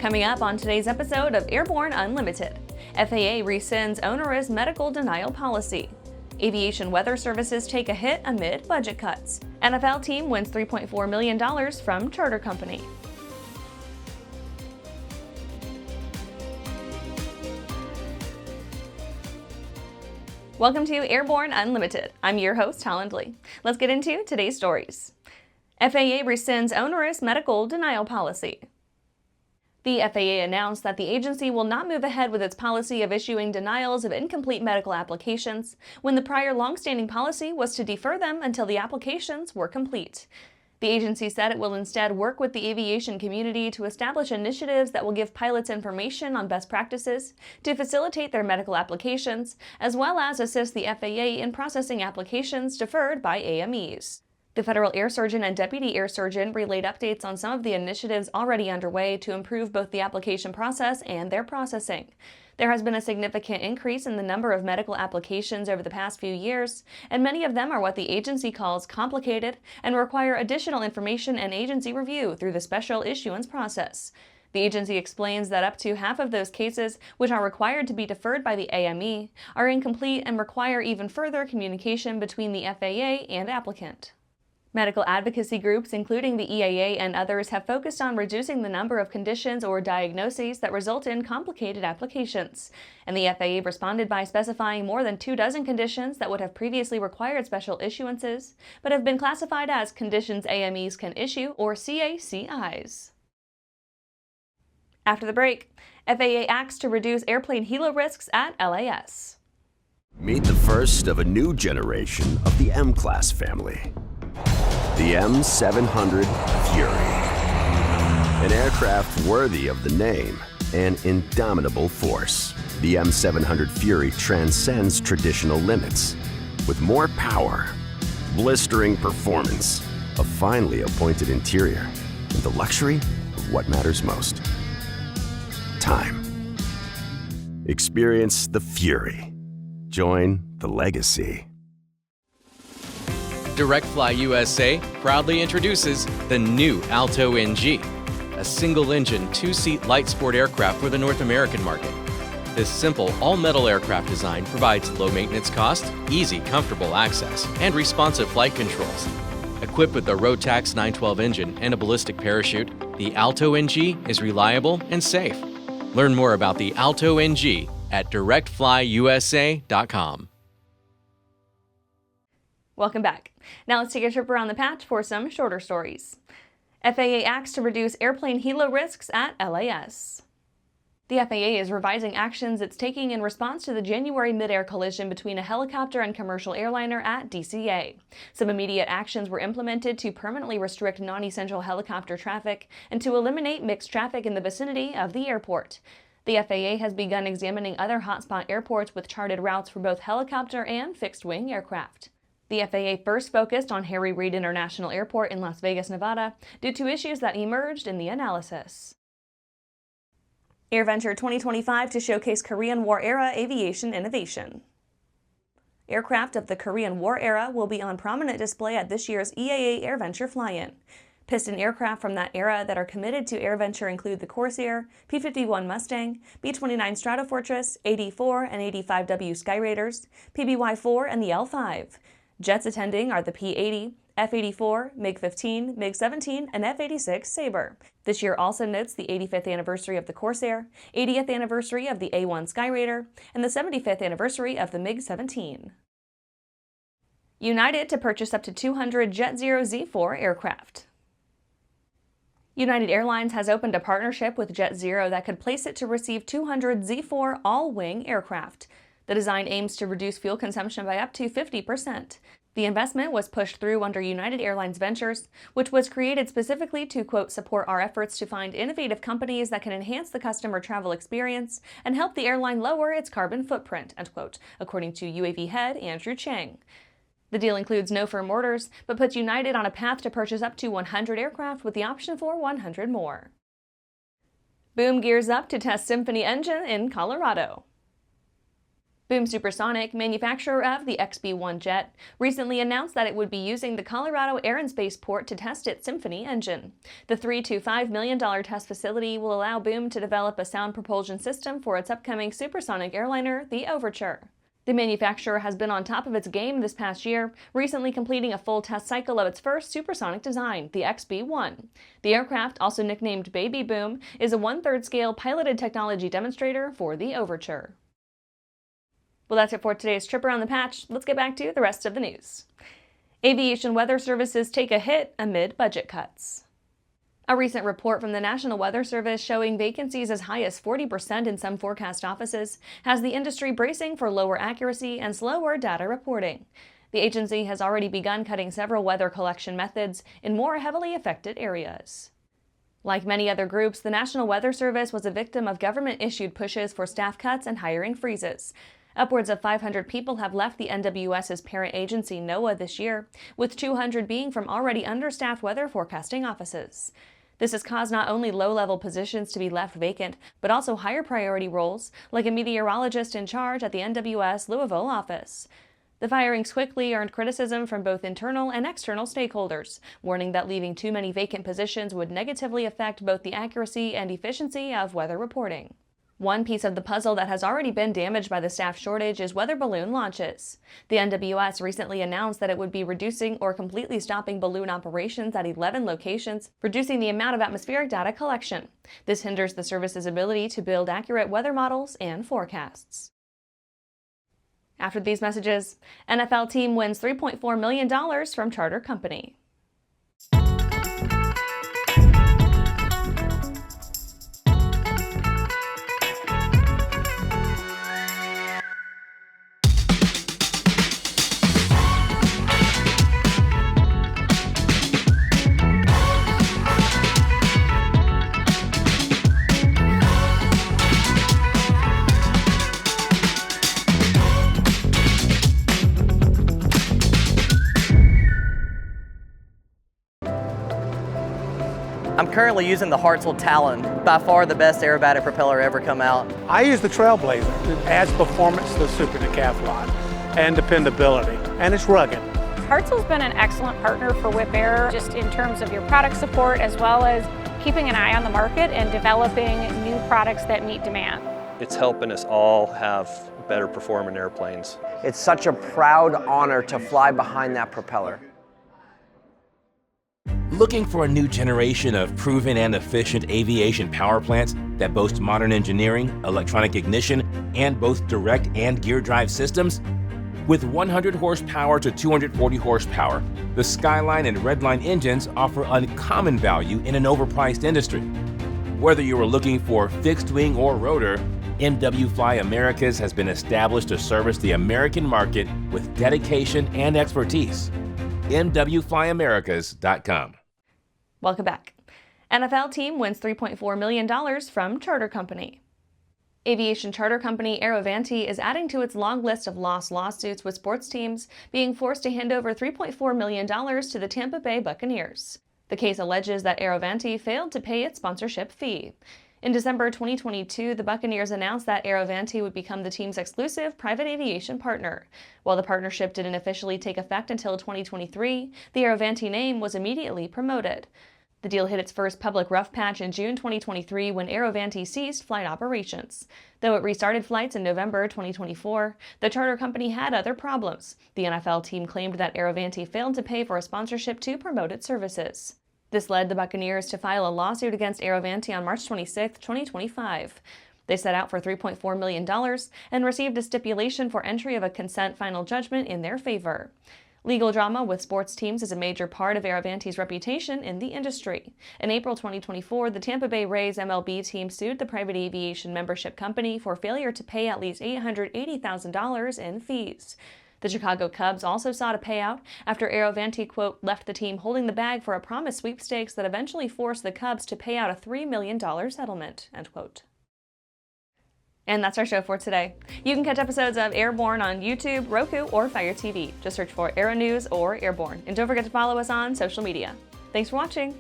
Coming up on today's episode of Airborne Unlimited, FAA rescinds onerous medical denial policy. Aviation weather services take a hit amid budget cuts. NFL team wins $3.4 million from charter company. Welcome to Airborne Unlimited. I'm your host, Holland Lee. Let's get into today's stories. FAA rescinds onerous medical denial policy. The FAA announced that the agency will not move ahead with its policy of issuing denials of incomplete medical applications, when the prior long-standing policy was to defer them until the applications were complete. The agency said it will instead work with the aviation community to establish initiatives that will give pilots information on best practices to facilitate their medical applications, as well as assist the FAA in processing applications deferred by AMEs. The Federal Air Surgeon and Deputy Air Surgeon relayed updates on some of the initiatives already underway to improve both the application process and their processing. There has been a significant increase in the number of medical applications over the past few years, and many of them are what the agency calls complicated and require additional information and agency review through the special issuance process. The agency explains that up to half of those cases, which are required to be deferred by the AME, are incomplete and require even further communication between the FAA and applicant. Medical advocacy groups, including the EAA and others, have focused on reducing the number of conditions or diagnoses that result in complicated applications. And the FAA responded by specifying more than 24 conditions that would have previously required special issuances, but have been classified as conditions AMEs can issue, or CACIs. After the break, FAA acts to reduce Airplane-Helo risks at LAS. Meet the first of a new generation of the M-Class family. The M700 Fury. An aircraft worthy of the name, an indomitable force. The M700 Fury transcends traditional limits. With more power, blistering performance, a finely appointed interior, and the luxury of what matters most. Time. Experience the Fury. Join the legacy. DirectFly USA proudly introduces the new Alto NG, a single-engine, two-seat light sport aircraft for the North American market. This simple, all-metal aircraft design provides low-maintenance cost, easy, comfortable access, and responsive flight controls. Equipped with a Rotax 912 engine and a ballistic parachute, the Alto NG is reliable and safe. Learn more about the Alto NG at directflyusa.com. Welcome back. Now let's take a trip around the patch for some shorter stories. FAA acts to reduce Airplane-Helo risks at LAS. The FAA is revising actions it's taking in response to the January mid-air collision between a helicopter and commercial airliner at DCA. Some immediate actions were implemented to permanently restrict non-essential helicopter traffic and to eliminate mixed traffic in the vicinity of the airport. The FAA has begun examining other hotspot airports with charted routes for both helicopter and fixed-wing aircraft. The FAA first focused on Harry Reid International Airport in Las Vegas, Nevada, due to issues that emerged in the analysis. AirVenture 2025 to showcase Korean War-era aviation innovation. Aircraft of the Korean War era will be on prominent display at this year's EAA AirVenture fly-in. Piston aircraft from that era that are committed to AirVenture include the Corsair, P-51 Mustang, B-29 Stratofortress, AD-4 and AD-5W Skyraiders, PBY-4 and the L-5. Jets attending are the P-80, F-84, MiG-15, MiG-17, and F-86 Sabre. This year also notes the 85th anniversary of the Corsair, 80th anniversary of the A-1 Skyraider, and the 75th anniversary of the MiG-17. United to purchase up to 200 JetZero Z4 aircraft. United Airlines has opened a partnership with JetZero that could place it to receive 200 Z4 all-wing aircraft. The design aims to reduce fuel consumption by up to 50%. The investment was pushed through under United Airlines Ventures, which was created specifically to, quote, support our efforts to find innovative companies that can enhance the customer travel experience and help the airline lower its carbon footprint, end quote, according to UAV head Andrew Chang. The deal includes no firm orders, but puts United on a path to purchase up to 100 aircraft with the option for 100 more. Boom gears up to test Symphony engine in Colorado. Boom Supersonic, manufacturer of the XB-1 jet, recently announced that it would be using the Colorado Air and Spaceport to test its Symphony engine. The $3 to $5 million test facility will allow Boom to develop a sound propulsion system for its upcoming supersonic airliner, the AeroVenture. The manufacturer has been on top of its game this past year, recently completing a full test cycle of its first supersonic design, the XB-1. The aircraft, also nicknamed Baby Boom, is a 1/3 scale piloted technology demonstrator for the AeroVenture. Well, that's it for today's trip around the patch. Let's get back to the rest of the news. Aviation weather services take a hit amid budget cuts. A recent report from the National Weather Service showing vacancies as high as 40% in some forecast offices has the industry bracing for lower accuracy and slower data reporting. The agency has already begun cutting several weather collection methods in more heavily affected areas. Like many other groups, the National Weather Service was a victim of government-issued pushes for staff cuts and hiring freezes. Upwards of 500 people have left the NWS's parent agency, NOAA, this year, with 200 being from already understaffed weather forecasting offices. This has caused not only low-level positions to be left vacant, but also higher priority roles, like a meteorologist in charge at the NWS Louisville office. The firings quickly earned criticism from both internal and external stakeholders, warning that leaving too many vacant positions would negatively affect both the accuracy and efficiency of weather reporting. One piece of the puzzle that has already been damaged by the staff shortage is weather balloon launches. The NWS recently announced that it would be reducing or completely stopping balloon operations at 11 locations, reducing the amount of atmospheric data collection. This hinders the service's ability to build accurate weather models and forecasts. After these messages, NFL team wins $3.4 million from charter company. I'm currently using the Hartzel Talon, by far the best aerobatic propeller ever come out. I use the Trailblazer. It adds performance to the Super Decathlon and dependability, and it's rugged. Hartzel's been an excellent partner for Whip Air, just in terms of your product support as well as keeping an eye on the market and developing new products that meet demand. It's helping us all have better performing airplanes. It's such a proud honor to fly behind that propeller. Looking for a new generation of proven and efficient aviation power plants that boast modern engineering, electronic ignition, and both direct and gear drive systems? With 100 horsepower to 240 horsepower, the Skyline and Redline engines offer uncommon value in an overpriced industry. Whether you are looking for fixed wing or rotor, MW Fly Americas has been established to service the American market with dedication and expertise. MWFlyAmericas.com. Welcome back. NFL team wins $3.4 million from charter company. Aviation charter company AeroVanti is adding to its long list of lost lawsuits, with sports teams being forced to hand over $3.4 million to the Tampa Bay Buccaneers. The case alleges that AeroVanti failed to pay its sponsorship fee. In December 2022, the Buccaneers announced that AeroVanti would become the team's exclusive private aviation partner. While the partnership didn't officially take effect until 2023, the AeroVanti name was immediately promoted. The deal hit its first public rough patch in June 2023 when AeroVanti ceased flight operations. Though it restarted flights in November 2024, the charter company had other problems. The NFL team claimed that AeroVanti failed to pay for a sponsorship to promote its services. This led the Buccaneers to file a lawsuit against AeroVanti on March 26, 2025. They set out for $3.4 million and received a stipulation for entry of a consent final judgment in their favor. Legal drama with sports teams is a major part of AeroVanti's reputation in the industry. In April 2024, the Tampa Bay Rays MLB team sued the private aviation membership company for failure to pay at least $880,000 in fees. The Chicago Cubs also sought a payout after AeroVanti, quote, left the team holding the bag for a promised sweepstakes that eventually forced the Cubs to pay out a $3 million settlement, end quote. And that's our show for today. You can catch episodes of Airborne on YouTube, Roku, or Fire TV. Just search for Aero-News or Airborne. And don't forget to follow us on social media. Thanks for watching.